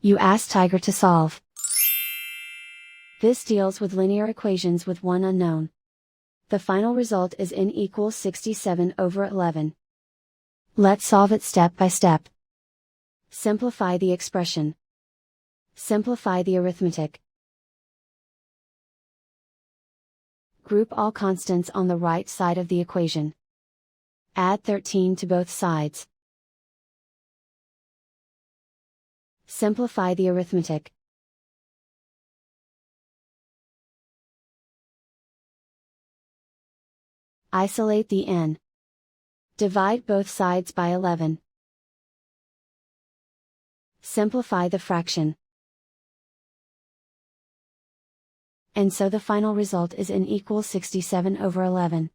You ask Tiger to solve. This deals with linear equations with one unknown. The final result is n equals 67/11. Let's solve it step by step. Simplify the expression. Simplify the arithmetic. Group all constants on the right side of the equation. Add 13 to both sides. Simplify the arithmetic. Isolate the n. Divide both sides by 11. Simplify the fraction. And so the final result is n equals 67/11.